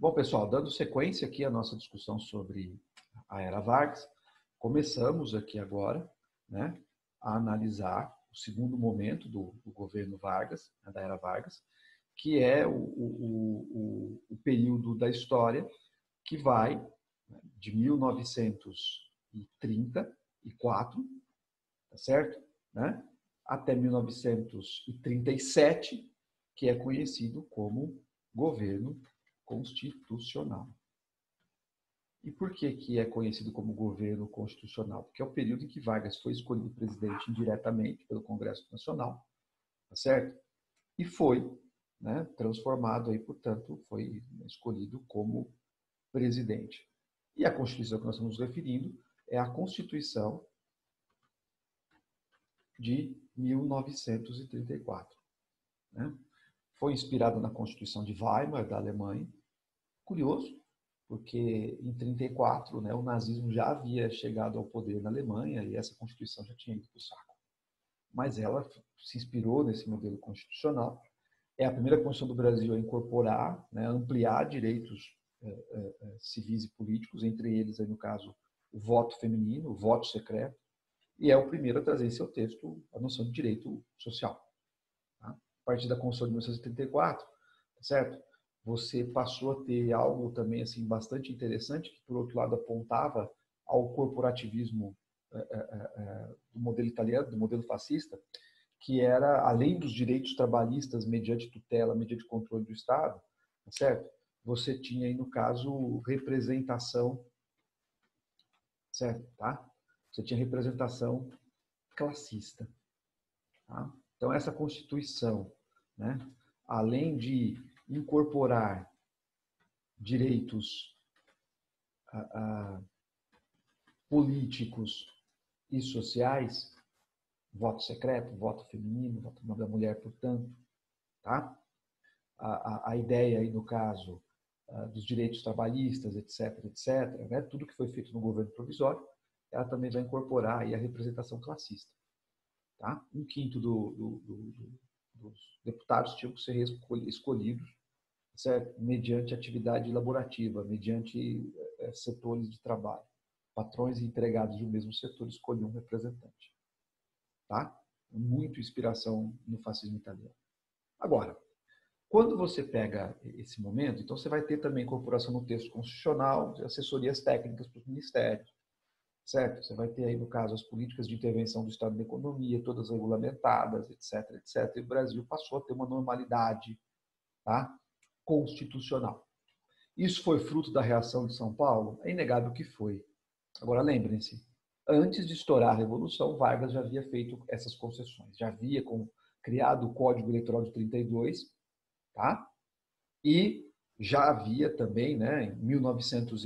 Bom, pessoal, dando sequência aqui à nossa discussão sobre a Era Vargas, começamos aqui agora, né, a analisar o segundo momento do governo Vargas, né, da Era Vargas, que é o período da história que vai, né, de 1934, tá certo? Né, até 1937, que é conhecido como governo constitucional. E por que é conhecido como governo constitucional? Porque é o período em que Vargas foi escolhido presidente indiretamente pelo Congresso Nacional, tá certo? E foi, né, transformado aí, portanto, foi escolhido como presidente. E a Constituição que nós estamos nos referindo é a Constituição de 1934, né? Foi inspirada na Constituição de Weimar, da Alemanha. Curioso, porque em 1934, né, o nazismo já havia chegado ao poder na Alemanha e essa Constituição já tinha ido para o saco. Mas ela se inspirou nesse modelo constitucional. É a primeira Constituição do Brasil a incorporar, né, ampliar direitos civis e políticos, entre eles, aí, no caso, o voto feminino, o voto secreto, e é o primeiro a trazer em seu texto a noção de direito social. Tá? A partir da Constituição de 1934, tá certo? Você passou a ter algo também assim bastante interessante, que por outro lado apontava ao corporativismo do modelo italiano, do modelo fascista, que era, além dos direitos trabalhistas mediante tutela, mediante controle do Estado, tá certo? Você tinha aí, no caso, representação, certo? Tá? Você tinha representação classista. Tá? Então, essa Constituição, né, além de incorporar direitos políticos e sociais, voto secreto, voto feminino, voto da mulher, portanto, tá? A ideia aí, no caso, dos direitos trabalhistas, etc., etc., né? Tudo que foi feito no governo provisório, ela também vai incorporar aí a representação classista. Tá? 1/5 dos deputados tinham que ser escolhidos, certo? Mediante atividade laborativa, mediante setores de trabalho. Patrões e empregados do mesmo setor escolhiam um representante. Tá? Muito inspiração no fascismo italiano. Agora, quando você pega esse momento, então você vai ter também incorporação no texto constitucional de assessorias técnicas para os ministérios, certo? Você vai ter aí, no caso, as políticas de intervenção do Estado na economia, todas regulamentadas, etc., etc. E o Brasil passou a ter uma normalidade, tá, constitucional. Isso foi fruto da reação de São Paulo? É inegável que foi. Agora, lembrem-se, antes de estourar a Revolução, Vargas já havia feito essas concessões, já havia criado o Código Eleitoral de 32, tá? E já havia também, né, em 1900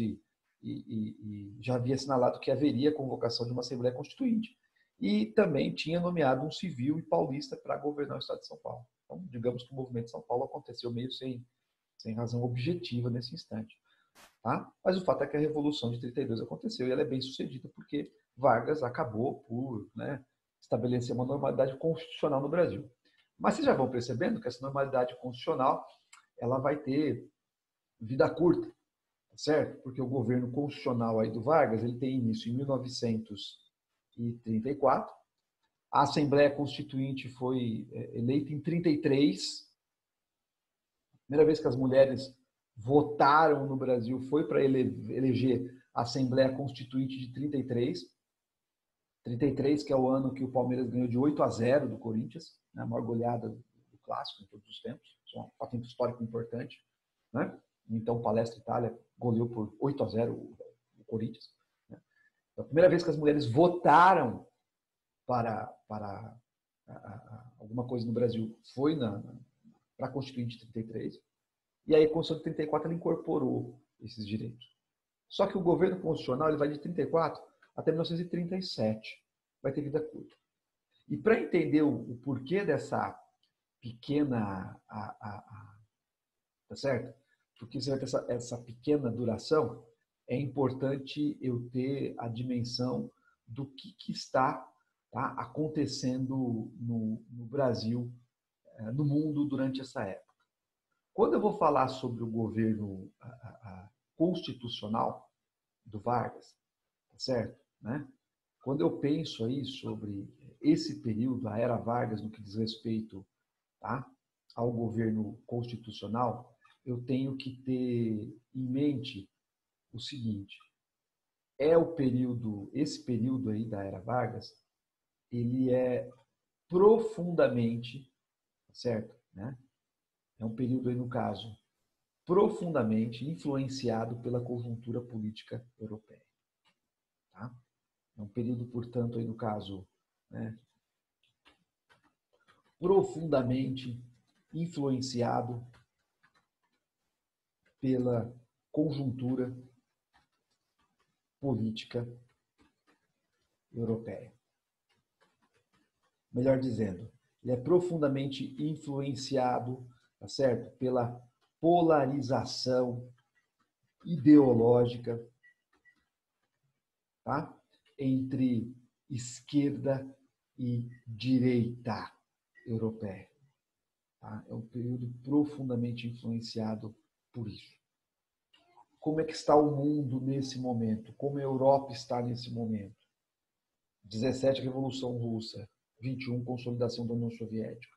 já havia assinalado que haveria convocação de uma Assembleia Constituinte. E também tinha nomeado um civil e paulista para governar o Estado de São Paulo. Então, digamos que o movimento de São Paulo aconteceu meio sem razão objetiva nesse instante. Tá? Mas o fato é que a Revolução de 32 aconteceu e ela é bem sucedida porque Vargas acabou por, né, estabelecer uma normalidade constitucional no Brasil. Mas vocês já vão percebendo que essa normalidade constitucional ela vai ter vida curta, certo? Porque o governo constitucional aí do Vargas ele tem início em 1934, a Assembleia Constituinte foi eleita em 33, primeira vez que as mulheres votaram no Brasil foi para eleger a Assembleia Constituinte de 33. 33, que é o ano que o Palmeiras ganhou de 8-0 do Corinthians, né, a maior goleada do clássico em todos os tempos. Isso é um fato histórico importante. Né? Então, Palestra Itália goleou por 8-0 o Corinthians. Né? Então, a primeira vez que as mulheres votaram para alguma coisa no Brasil foi para a Constituinte de 33. E aí, a Constituição de 34 ela incorporou esses direitos. Só que o governo constitucional ele vai de 34 até 1937. Vai ter vida curta. E para entender o porquê dessa pequena... tá certo? Porque você vai ter essa pequena duração, é importante eu ter a dimensão do que está, tá, acontecendo no Brasil, no mundo durante essa época. Quando eu vou falar sobre o governo constitucional do Vargas, tá certo? Né? Quando eu penso aí sobre esse período, a era Vargas, no que diz respeito, tá, ao governo constitucional, eu tenho que ter em mente o seguinte: esse período aí da era Vargas, ele é profundamente, certo? Né? É um período aí, no caso, profundamente influenciado pela conjuntura política europeia. Tá? É um período, portanto, aí no caso, né, profundamente influenciado pela conjuntura política europeia. Melhor dizendo, ele é profundamente influenciado, tá certo? Pela polarização ideológica, tá? Entre esquerda e direita europeia. Tá? É um período profundamente influenciado por isso. Como é que está o mundo nesse momento? Como a Europa está nesse momento? 17, Revolução Russa. 21, consolidação da União Soviética.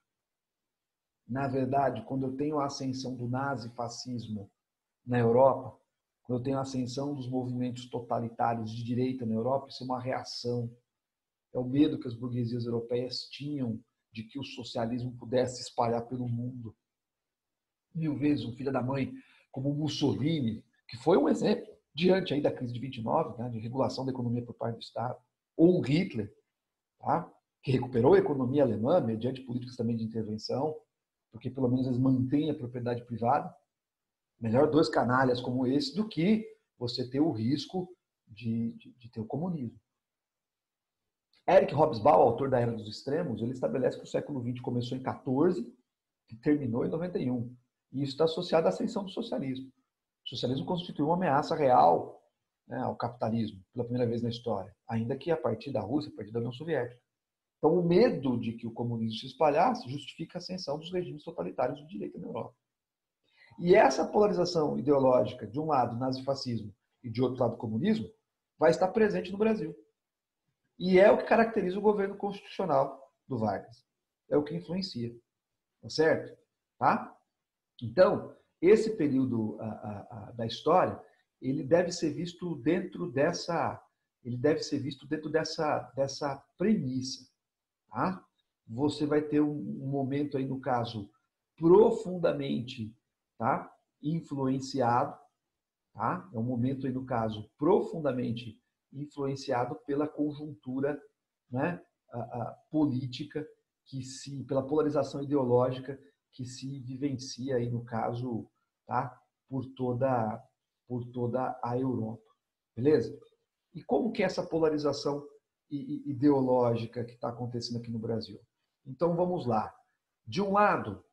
Na verdade, quando eu tenho a ascensão do nazifascismo na Europa, quando eu tenho a ascensão dos movimentos totalitários de direita na Europa, isso é uma reação. É o medo que as burguesias europeias tinham de que o socialismo pudesse se espalhar pelo mundo. 1000 vezes um filho da mãe como Mussolini, que foi um exemplo diante aí da crise de 29, né, de regulação da economia por parte do Estado, ou um Hitler, tá, que recuperou a economia alemã mediante políticas também de intervenção, porque pelo menos eles mantêm a propriedade privada. Melhor dois canalhas como esse do que você ter o risco de ter o comunismo. Eric Hobsbawm, autor da Era dos Extremos, ele estabelece que o século XX começou em 14 e terminou em 91. E isso está associado à ascensão do socialismo. O socialismo constituiu uma ameaça real, né, ao capitalismo, pela primeira vez na história, ainda que a partir da Rússia, a partir da União Soviética. Então, o medo de que o comunismo se espalhasse justifica a ascensão dos regimes totalitários de direita na Europa. E essa polarização ideológica, de um lado, nazifascismo, e de outro lado, comunismo, vai estar presente no Brasil. E é o que caracteriza o governo constitucional do Vargas. É o que influencia. Tá certo? Tá? Então, esse período da história, ele deve ser visto dentro dessa premissa. Tá? Você vai ter um momento aí, no caso, profundamente, tá, influenciado, tá? É um momento aí, no caso, profundamente influenciado pela conjuntura, né, política, pela polarização ideológica que se vivencia aí, no caso, tá, por toda a Europa. Beleza? E como que é essa polarização ideológica que está acontecendo aqui no Brasil? Então vamos lá. De um lado,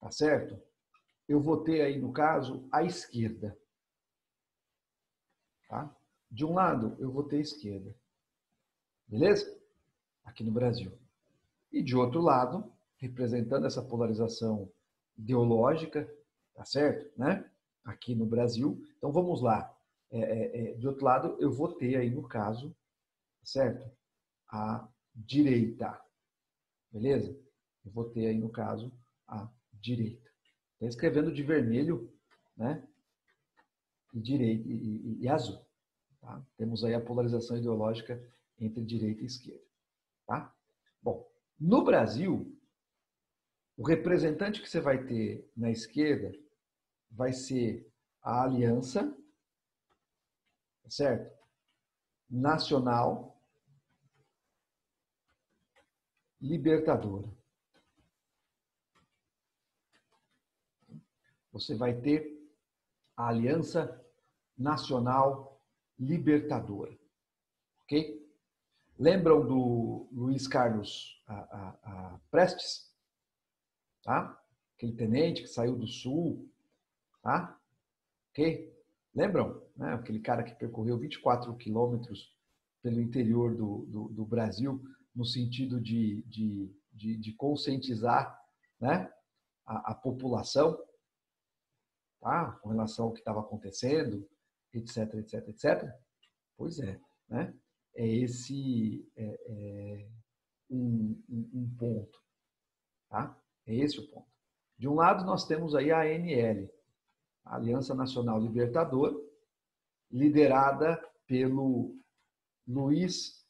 tá certo? Eu vou ter aí, no caso, a esquerda. Tá? De um lado, eu vou ter a esquerda. Beleza? Aqui no Brasil. E de outro lado, representando essa polarização ideológica, tá certo? Né? Aqui no Brasil. Então vamos lá. De outro lado, eu vou ter aí, no caso, certo? A direita. Beleza? Eu vou ter aí, no caso, a direita. Está escrevendo de vermelho, né? E direita e azul. Tá? Temos aí a polarização ideológica entre direita e esquerda. Tá? Bom, no Brasil, o representante que você vai ter na esquerda vai ser a Aliança, certo? Nacional Libertadora. Você vai ter a Aliança Nacional Libertadora. Ok? Lembram do Luiz Carlos Prestes? Tá? Aquele tenente que saiu do Sul. Tá? Ok? Lembram? Né? Aquele cara que percorreu 24 quilômetros pelo interior do Brasil, no sentido de conscientizar, né, a população. tá? Com relação ao que estava acontecendo, etc, etc, etc. Pois é, né? É esse um ponto, tá? É esse o ponto. De um lado, nós temos aí a ANL, a Aliança Nacional Libertadora, liderada pelo Luiz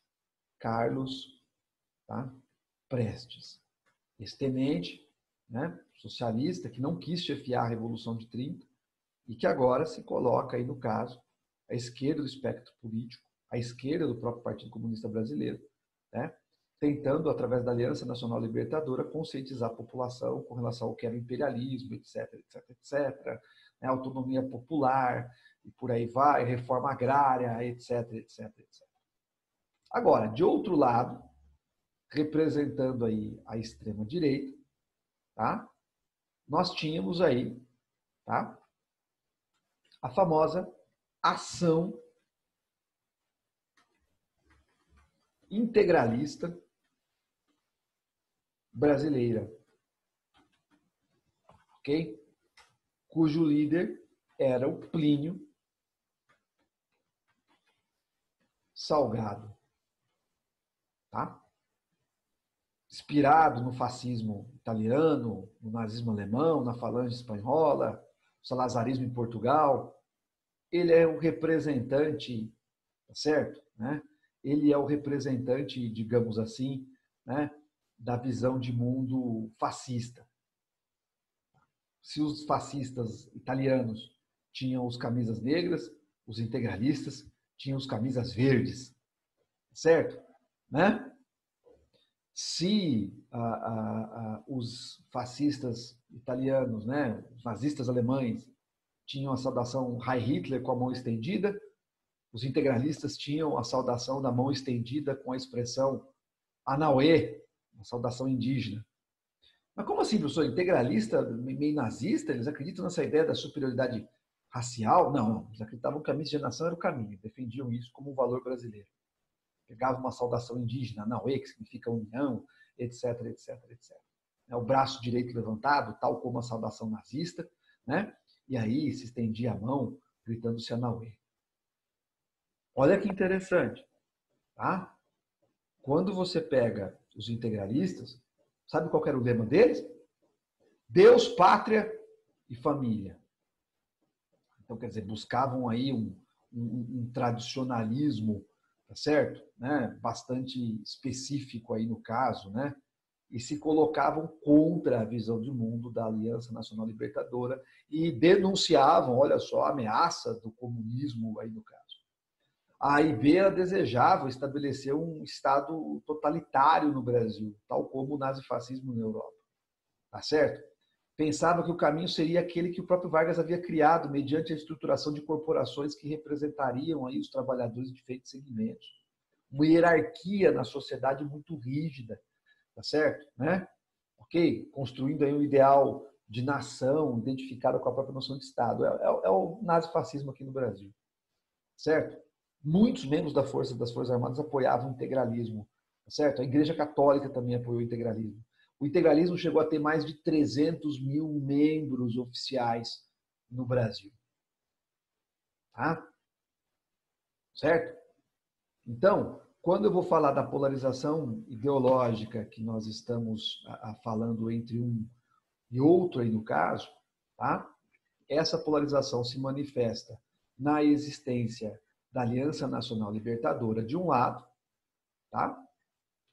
Carlos, tá? Prestes, ex-tenente, né? Socialista, que não quis chefiar a Revolução de 30 e que agora se coloca aí, no caso, à esquerda do espectro político, à esquerda do próprio Partido Comunista Brasileiro, né? Tentando, através da Aliança Nacional Libertadora, conscientizar a população com relação ao que era o imperialismo, etc, etc, etc, né? Autonomia popular, e por aí vai, reforma agrária, etc, etc, etc. Agora, de outro lado, representando aí a extrema-direita, tá? Nós tínhamos aí, tá? A famosa ação integralista brasileira, ok? Cujo líder era o Plínio Salgado, tá? Inspirado no fascismo italiano, no nazismo alemão, na falange espanhola, no salazarismo em Portugal, ele é o representante, tá certo? Né? Ele é o representante, digamos assim, né, da visão de mundo fascista. Se os fascistas italianos tinham os camisas negras, os integralistas tinham os camisas verdes, certo? Né? Se os fascistas italianos, né, os nazistas alemães, tinham a saudação Heil Hitler com a mão estendida, os integralistas tinham a saudação da mão estendida com a expressão Anauê, uma saudação indígena. Mas como assim, professor? Integralista, meio nazista? Eles acreditam nessa ideia da superioridade racial? Não, eles acreditavam que a miscigenação era o caminho, defendiam isso como um valor brasileiro. Pegavam uma saudação indígena, Anauê, que significa união, etc, etc, etc. O braço direito levantado, tal como a saudação nazista, né? E aí se estendia a mão, gritando-se Anauê. Olha que interessante, tá? Quando você pega os integralistas, sabe qual era o lema deles? Deus, pátria e família. Então, quer dizer, buscavam aí um tradicionalismo, tá certo? Né? Bastante específico aí no caso, né? E se colocavam contra a visão de mundo da Aliança Nacional Libertadora e denunciavam, olha só, a ameaça do comunismo aí no caso. A AIB desejava estabelecer um Estado totalitário no Brasil, tal como o nazifascismo na Europa. Tá certo? Pensava que o caminho seria aquele que o próprio Vargas havia criado, mediante a estruturação de corporações que representariam aí os trabalhadores de diferentes segmentos. Uma hierarquia na sociedade muito rígida, tá certo? Né? Ok? Construindo aí um ideal de nação identificado com a própria noção de Estado. É o nazifascismo aqui no Brasil, certo? Muitos membros das Forças Armadas apoiavam o integralismo, certo? A Igreja Católica também apoiou o integralismo. O integralismo chegou a ter mais de 300 mil membros oficiais no Brasil. Tá? Certo? Então, quando eu vou falar da polarização ideológica que nós estamos falando entre um e outro aí no caso, tá? Essa polarização se manifesta na existência da Aliança Nacional Libertadora de um lado, tá?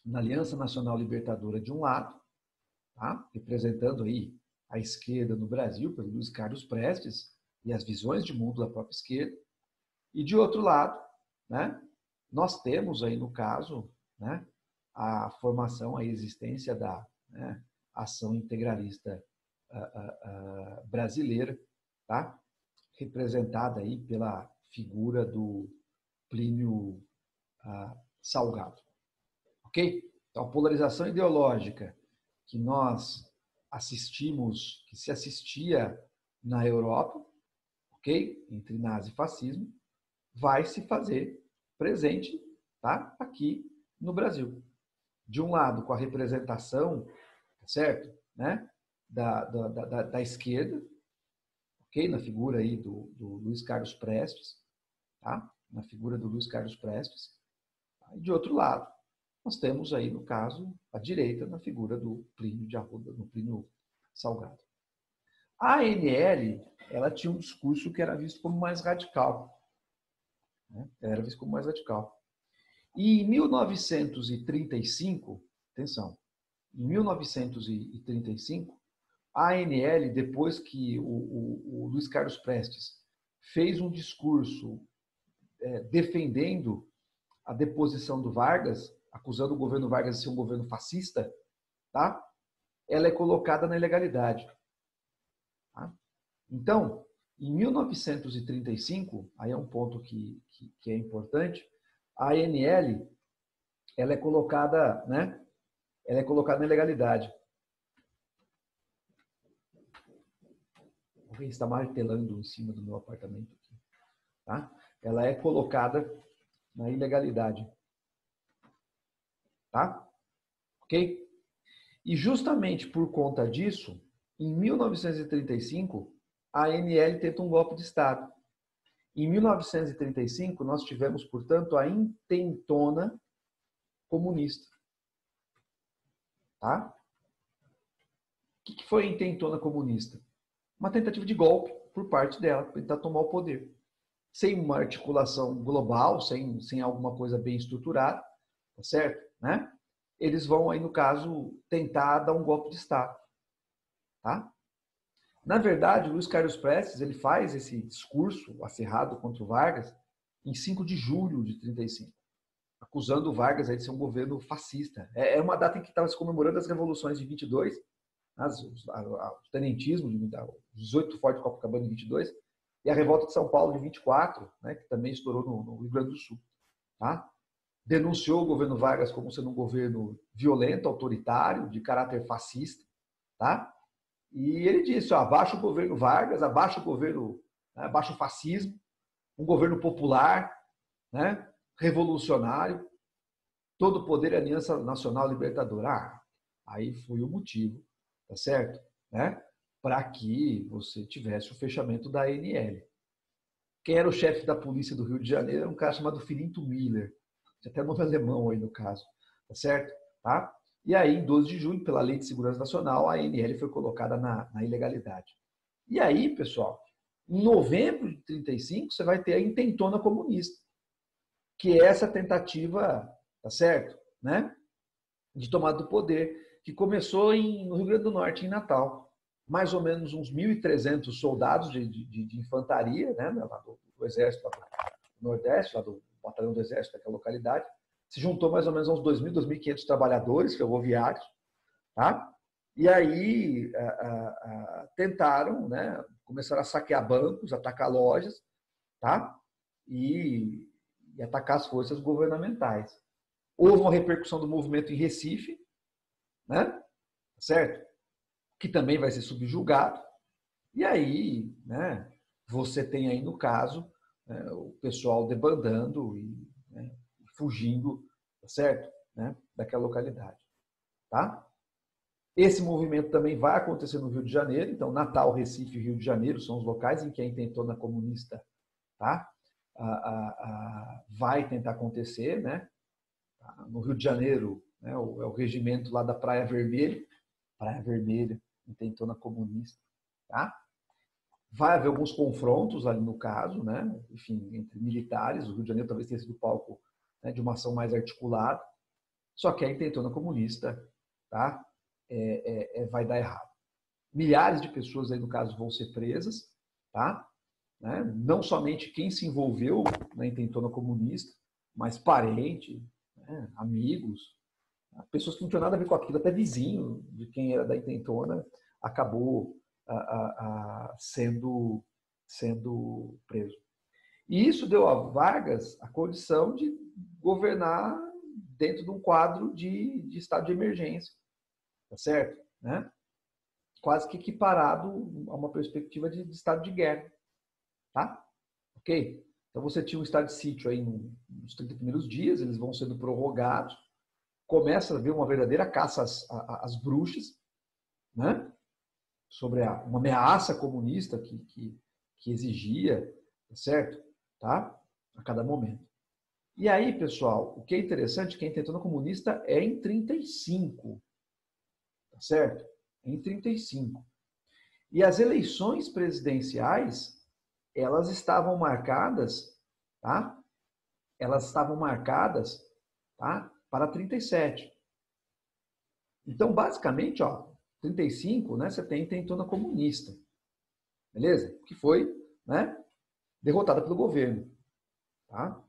Na Aliança Nacional Libertadora de um lado, tá? Representando aí a esquerda no Brasil, pelo Luiz Carlos Prestes e as visões de mundo da própria esquerda, e de outro lado, né? Nós temos aí no caso, né? A formação, a existência da, né, ação integralista brasileira, tá? Representada aí pela figura do Plínio Salgado. Ok? Então, a polarização ideológica que nós assistimos, que se assistia na Europa, ok? Entre nazi e fascismo, vai se fazer presente, tá? Aqui no Brasil. De um lado, com a representação, certo? Né? Da esquerda, ok? Na figura aí do Luiz Carlos Prestes, tá? Na figura do Luiz Carlos Prestes. E de outro lado, nós temos aí, no caso, à direita, na figura do Plínio de Arruda, no Plínio Salgado. A ANL, ela tinha um discurso que era visto como mais radical. Né? Era visto como mais radical. E em 1935, atenção, em 1935, a ANL, depois que o Luiz Carlos Prestes fez um discurso defendendo a deposição do Vargas, acusando o governo Vargas de ser um governo fascista, tá? Ela é colocada na ilegalidade. Tá? Então, em 1935, aí é um ponto que é importante, a ANL ela é colocada, né? Ela é colocada na ilegalidade. Alguém está martelando em cima do meu apartamento aqui, tá? Ela é colocada na ilegalidade. Tá? Ok? E justamente por conta disso, em 1935, a ANL tenta um golpe de Estado. Em 1935, nós tivemos, portanto, a intentona comunista. Tá? O que foi a intentona comunista? Uma tentativa de golpe por parte dela, para tentar tomar o poder. Sem uma articulação global, sem alguma coisa bem estruturada, tá certo? Né? Eles vão aí, no caso, tentar dar um golpe de Estado. Tá? Na verdade, o Luiz Carlos Prestes ele faz esse discurso acirrado contra o Vargas em 5 de julho de 35, acusando o Vargas aí de ser um governo fascista. É uma data em que estava se comemorando as revoluções de 22, o tenentismo, de 18 Forte de Copacabana de 22, e a revolta de São Paulo de 24, né, que também estourou no Rio Grande do Sul. Tá? Denunciou o governo Vargas como sendo um governo violento, autoritário, de caráter fascista, tá? E ele disse, ó, abaixo o governo Vargas, abaixo o governo, né, abaixo o fascismo, um governo popular, né, revolucionário, todo o poder é Aliança Nacional Libertadora. Aí foi o motivo, tá certo? Né? Para que você tivesse o fechamento da ANL. Quem era o chefe da polícia do Rio de Janeiro era um cara chamado Filinto Miller. Tinha até nome alemão aí no caso, tá certo? Tá? E aí, em 12 de junho, pela Lei de Segurança Nacional, a ANL foi colocada na ilegalidade. E aí, pessoal, em novembro de 35, você vai ter a intentona comunista, que é essa tentativa, tá certo? Né? De tomada do poder, que começou no Rio Grande do Norte, em Natal. Mais ou menos uns 1.300 soldados de infantaria, né? Lá do Exército, lá do Nordeste, lá do Batalhão do Exército daquela localidade, se juntou mais ou menos a uns 2.000, 2.500 trabalhadores ferroviários, tá? E aí tentaram, né, começaram a saquear bancos, atacar lojas, tá? E atacar as forças governamentais. Houve uma repercussão do movimento em Recife, né? Certo? Que também vai ser subjugado. E aí, né, você tem aí, no caso, o pessoal debandando e, né, fugindo, certo? Né, daquela localidade. Tá? Esse movimento também vai acontecer no Rio de Janeiro. Então, Natal, Recife e Rio de Janeiro são os locais em que a intentona comunista, tá? Vai tentar acontecer. Né? No Rio de Janeiro, né, é o regimento lá da Praia Vermelha, intentona comunista. Tá? Vai haver alguns confrontos ali no caso, né? Enfim, entre militares. O Rio de Janeiro talvez tenha sido palco, né, de uma ação mais articulada. Só que a intentona comunista, tá? Vai dar errado. Milhares de pessoas aí no caso vão ser presas, tá? Né? Não somente quem se envolveu na intentona comunista, mas parente, né, amigos, pessoas que não tinham nada a ver com aquilo, até vizinho de quem era da intentona acabou sendo preso. E isso deu a Vargas a condição de governar dentro de um quadro de estado de emergência, tá certo? Né? Quase que equiparado a uma perspectiva de estado de guerra, tá? Ok? Então você tinha um estado de sítio aí nos 30 primeiros dias, eles vão sendo prorrogados, começa a haver uma verdadeira caça às bruxas, né? Sobre uma ameaça comunista que que exigia, tá certo? Tá? A cada momento. E aí, pessoal, o que é interessante, quem está entrando comunista é em 35, tá certo? Em 35. E as eleições presidenciais, elas estavam marcadas, tá? Elas estavam marcadas, tá? Para 37. Então, basicamente, ó, 35, né, você tem intentona comunista, beleza? Que foi, né, derrotada pelo governo, tá?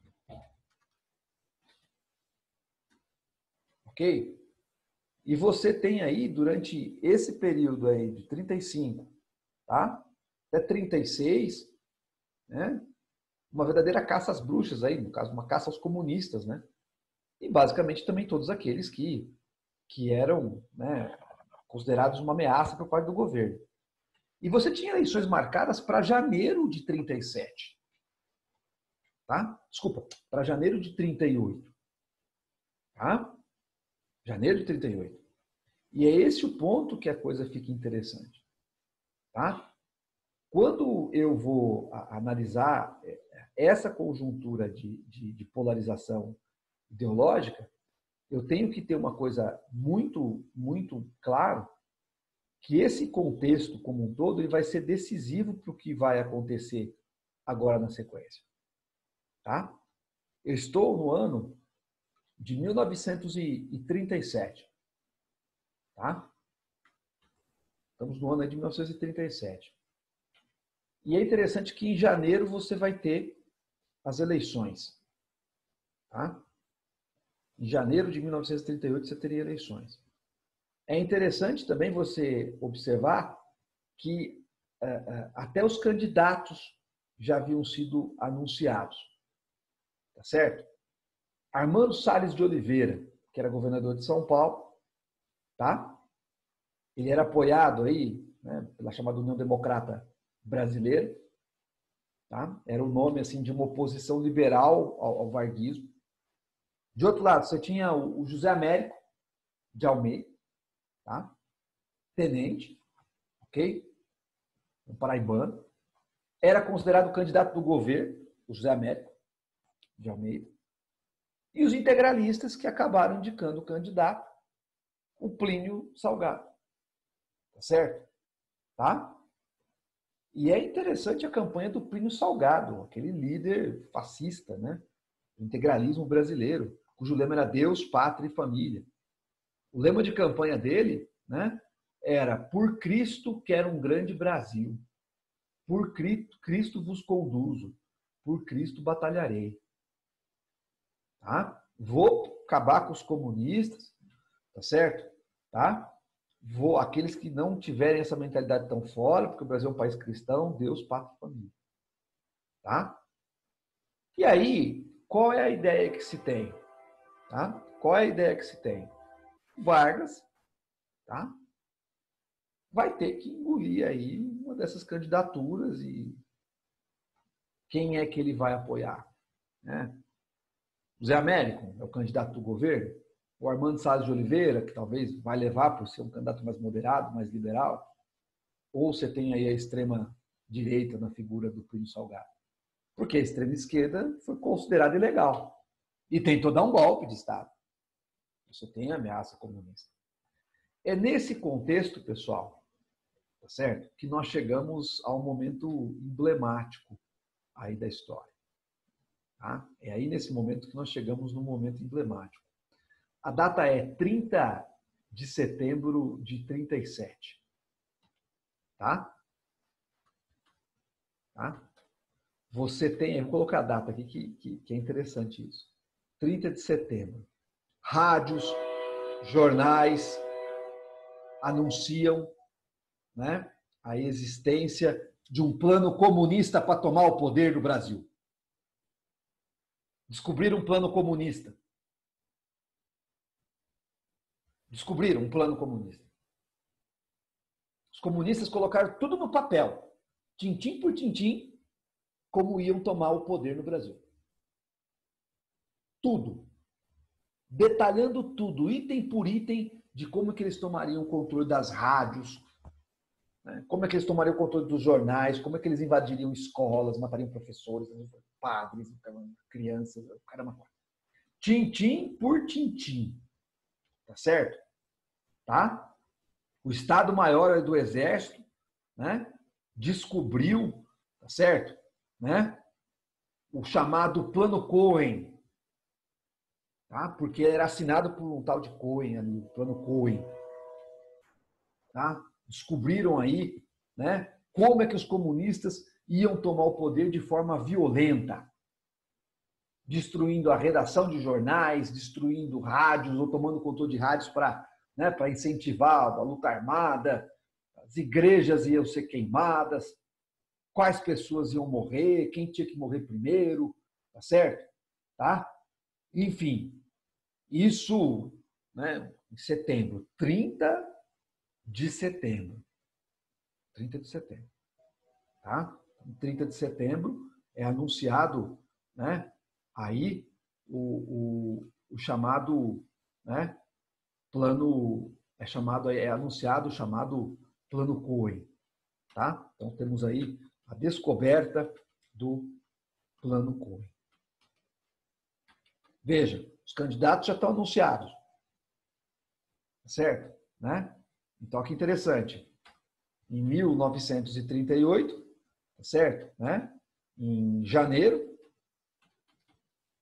Ok? E você tem aí, durante esse período aí de 35, tá? Até 36, né? Uma verdadeira caça às bruxas aí, no caso, uma caça aos comunistas, né? E basicamente também todos aqueles que eram, né, considerados uma ameaça por parte do governo. E você tinha eleições marcadas para janeiro de 37, tá? Desculpa, para janeiro de 38, tá? Janeiro de 38. E é esse o ponto que a coisa fica interessante, tá? Quando eu vou analisar essa conjuntura de polarização ideológica, eu tenho que ter uma coisa muito, muito claro, que esse contexto como um todo ele vai ser decisivo para o que vai acontecer agora na sequência. Tá? Eu estou no ano de 1937. Tá? Estamos no ano de 1937. E é interessante que em janeiro você vai ter as eleições. Tá? Em janeiro de 1938 você teria eleições. É interessante também você observar que até os candidatos já haviam sido anunciados. Tá certo? Armando Salles de Oliveira, que era governador de São Paulo, tá? Ele era apoiado aí, né, pela chamada União Democrata Brasileira, tá? Era o nome assim de uma oposição liberal ao varguismo. De outro lado, você tinha o José Américo de Almeida, tá? Tenente, ok? Um paraibano. Era considerado candidato do governo, o José Américo de Almeida. E os integralistas que acabaram indicando o candidato, o Plínio Salgado. Tá certo? Tá? E é interessante a campanha do Plínio Salgado, aquele líder fascista, né? Do integralismo brasileiro, cujo lema era Deus, Pátria e Família. O lema de campanha dele, né, era: por Cristo quero um grande Brasil, por Cristo vos conduzo, por Cristo batalharei. Tá? Vou acabar com os comunistas, tá certo? Tá? Aqueles que não tiverem essa mentalidade tão fora, porque o Brasil é um país cristão, Deus, pátria e família. Tá? E aí, qual é a ideia que se tem? Tá? Qual é a ideia que se tem? Vargas, tá? Vai ter que engolir aí uma dessas candidaturas e quem é que ele vai apoiar? Né? O Zé Américo é o candidato do governo? O Armando Salles de Oliveira, que talvez vai levar por ser um candidato mais moderado, mais liberal? Ou você tem aí a extrema direita na figura do Plínio Salgado? Porque a extrema esquerda foi considerada ilegal e tentou dar um golpe de Estado. Você tem a ameaça comunista. É nesse contexto, pessoal, tá certo, que nós chegamos a um momento emblemático aí da história. Tá? É aí nesse momento que nós chegamos num momento emblemático. A data é 30 de setembro de 37. Tá? Tá? Você tem, eu vou colocar a data aqui que é interessante isso. 30 de setembro. Rádios, jornais anunciam, né, a existência de um plano comunista para tomar o poder do Brasil. Descobriram um plano comunista. Descobriram um plano comunista. Os comunistas colocaram tudo no papel, tintim por tintim, como iam tomar o poder no Brasil. Tudo. Detalhando tudo, item por item, de como que eles tomariam o controle das rádios, né? Como é que eles tomariam o controle dos jornais? Como é que eles invadiriam escolas, matariam professores, padres, crianças, caramba. Tintim por tintim, tá certo? Tá? O Estado-Maior do Exército, né, descobriu, tá certo? Né, o chamado Plano Cohen, tá? Porque era assinado por um tal de Cohen ali, o Plano Cohen. Tá? Descobriram aí, né, como é que os comunistas iam tomar o poder de forma violenta, destruindo a redação de jornais, destruindo rádios ou tomando controle de rádios para, né, para incentivar a luta armada, as igrejas iam ser queimadas, quais pessoas iam morrer, quem tinha que morrer primeiro, tá certo? Tá? Enfim, isso, né, em setembro, 30 de setembro. 30 de setembro. Tá? Em 30 de setembro é anunciado, né, aí o chamado, né, plano, é anunciado o chamado Plano Cohen. Tá? Então temos aí a descoberta do Plano Cohen. Veja, os candidatos já estão anunciados. Certo? Né? Então, que interessante. Em 1938, certo? Né? Em janeiro,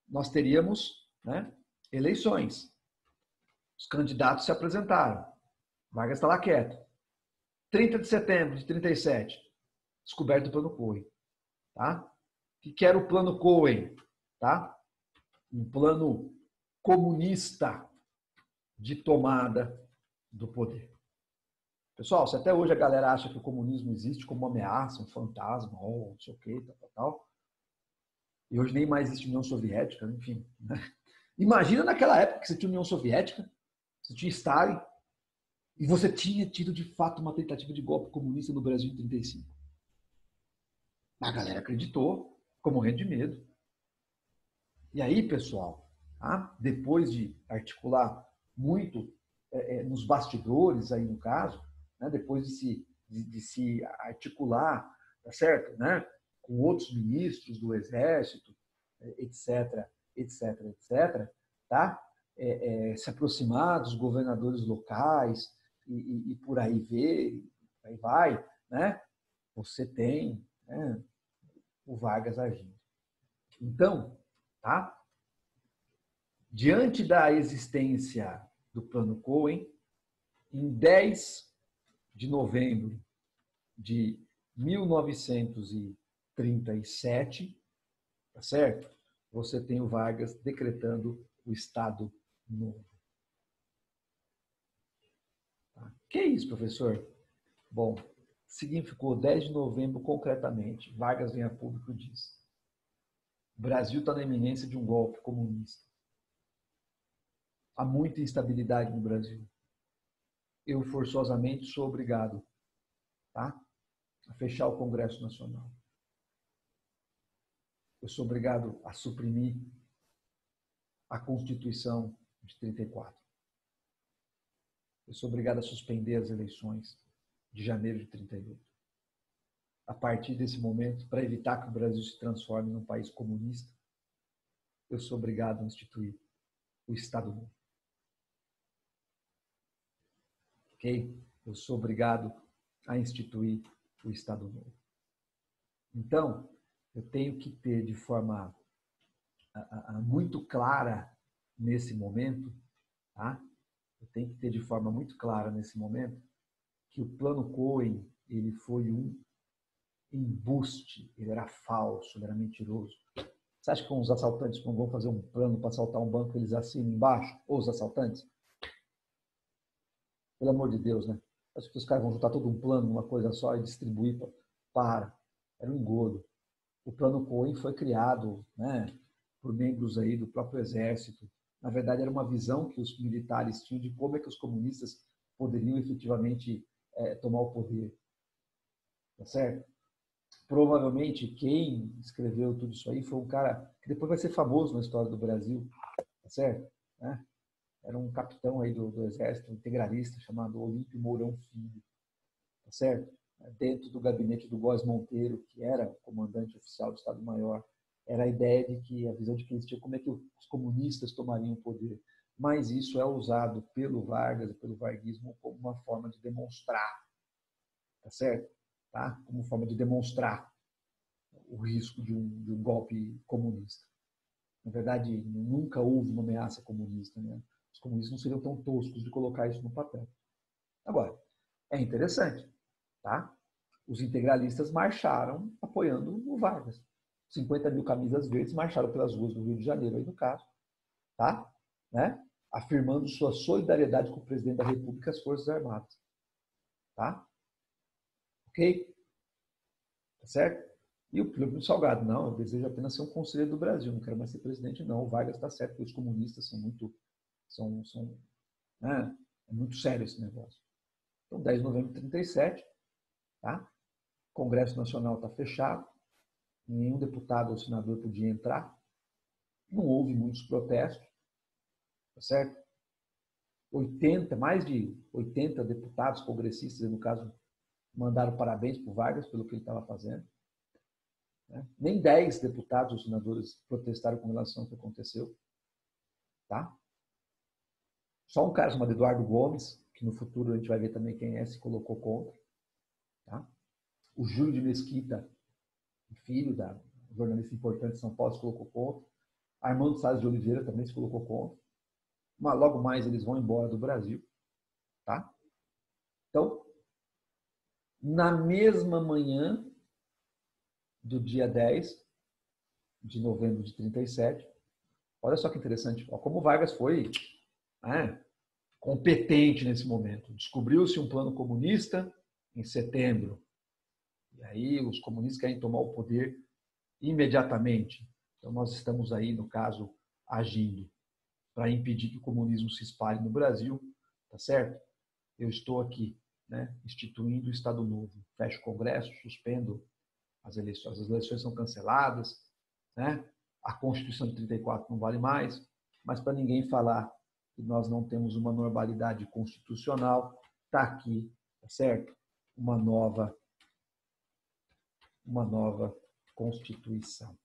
nós teríamos, né, eleições. Os candidatos se apresentaram. Vargas está lá quieto. 30 de setembro de 37, descoberto o Plano Cohen. Tá? O que era o Plano Cohen? Tá? Um plano comunista de tomada do poder. Pessoal, se até hoje a galera acha que o comunismo existe como uma ameaça, um fantasma, ou não sei o que, tal, e hoje nem mais existe União Soviética, enfim. Né? Imagina naquela época que você tinha União Soviética, você tinha Stalin, e você tinha tido de fato uma tentativa de golpe comunista no Brasil em 1935. A galera acreditou, ficou morrendo de medo. E aí, pessoal, tá? Depois de articular muito nos bastidores, aí no caso, né? Depois de se articular, tá certo? Né? Com outros ministros do Exército, etc., etc., etc., tá? Se aproximar dos governadores locais e por aí ver, aí vai, né? Você tem, né, o Vargas agindo. Então, tá? Diante da existência do Plano Cohen, em 10 de novembro de 1937, tá certo? Você tem o Vargas decretando o Estado Novo. Tá? Que é isso, professor? Bom, significou 10 de novembro concretamente. Vargas vem a público e diz: o Brasil está na iminência de um golpe comunista. Há muita instabilidade no Brasil. Eu forçosamente sou obrigado, tá, a fechar o Congresso Nacional. Eu sou obrigado a suprimir a Constituição de 34. Eu sou obrigado a suspender as eleições de janeiro de 38. A partir desse momento, para evitar que o Brasil se transforme num país comunista, eu sou obrigado a instituir o Estado Novo. Ok? Eu sou obrigado a instituir o Estado Novo. Então, eu tenho que ter de forma muito clara nesse momento, tá? Eu tenho que ter de forma muito clara nesse momento que o Plano Cohen ele foi um embuste, ele era falso, ele era mentiroso. Você acha que os assaltantes, quando vão fazer um plano para assaltar um banco, eles assinam embaixo? Ou os assaltantes? Pelo amor de Deus, né? Acho que os caras vão juntar todo um plano numa coisa só e distribuir para. Era um engodo. O Plano Cohen foi criado, né, por membros aí do próprio Exército. Na verdade, era uma visão que os militares tinham de como é que os comunistas poderiam efetivamente tomar o poder. Tá certo? Provavelmente quem escreveu tudo isso aí foi um cara que depois vai ser famoso na história do Brasil, tá certo? Né? Era um capitão aí do Exército, um integralista, chamado Olímpio Mourão Filho, tá certo? dentro do gabinete do Góes Monteiro, que era o comandante oficial do Estado-Maior, era a ideia de que, a visão de que eles tinham como é que os comunistas tomariam o poder. Mas isso é usado pelo Vargas e pelo varguismo como uma forma de demonstrar, tá certo? Tá? Como forma de demonstrar o risco de um golpe comunista. Na verdade, nunca houve uma ameaça comunista, né? Os comunistas não seriam tão toscos de colocar isso no papel. Agora, é interessante, tá? Os integralistas marcharam apoiando o Vargas. 50 mil camisas verdes marcharam pelas ruas do Rio de Janeiro, aí no caso, tá? Né? Afirmando sua solidariedade com o presidente da República e as Forças Armadas. Tá? Ok? Tá certo? E o Plínio Salgado, não, eu desejo apenas ser um conselheiro do Brasil, não quero mais ser presidente, não. O Vargas está certo, porque os comunistas são muito. Né? É muito sério esse negócio. Então, 10 de novembro de 1937, tá? O Congresso Nacional está fechado, nenhum deputado ou senador podia entrar, não houve muitos protestos, tá certo? Mais de 80 deputados congressistas, no caso, mandaram parabéns para o Vargas pelo que ele estava fazendo. Né? Nem 10 deputados ou senadores protestaram com relação ao que aconteceu. Tá? Só um cara chamado Eduardo Gomes, que no futuro a gente vai ver também quem é, se colocou contra. Tá? O Júlio de Mesquita, filho da jornalista importante de São Paulo, se colocou contra. Armando Salles de Oliveira também se colocou contra. Mas logo mais eles vão embora do Brasil. Tá? Então, na mesma manhã do dia 10 de novembro de 1937, olha só que interessante, como Vargas foi competente nesse momento. Descobriu-se um plano comunista em setembro. E aí os comunistas querem tomar o poder imediatamente. Então nós estamos aí, no caso, agindo para impedir que o comunismo se espalhe no Brasil, tá certo? Eu estou aqui, né, instituindo o Estado Novo. Fecho o Congresso, suspendo as eleições são canceladas, né? A Constituição de 34 não vale mais, mas para ninguém falar que nós não temos uma normalidade constitucional, está aqui, tá certo? Uma nova Constituição.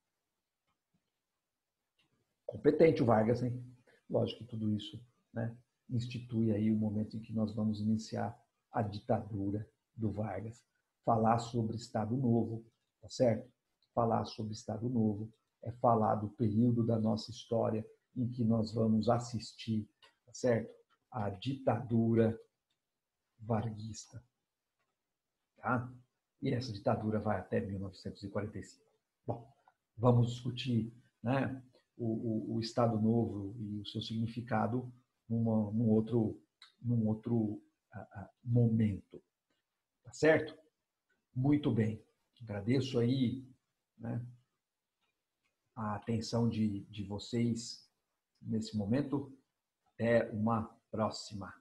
Competente o Vargas, hein? Lógico que tudo isso, né, institui aí o momento em que nós vamos iniciar a ditadura do Vargas. Falar sobre Estado Novo, tá certo? Falar sobre Estado Novo é falar do período da nossa história em que nós vamos assistir, tá certo? A ditadura varguista, tá? E essa ditadura vai até 1945. Bom, vamos discutir, né, o Estado Novo e o seu significado num outro momento. Tá certo? Muito bem. Agradeço aí, né, a atenção de vocês nesse momento. Até uma próxima.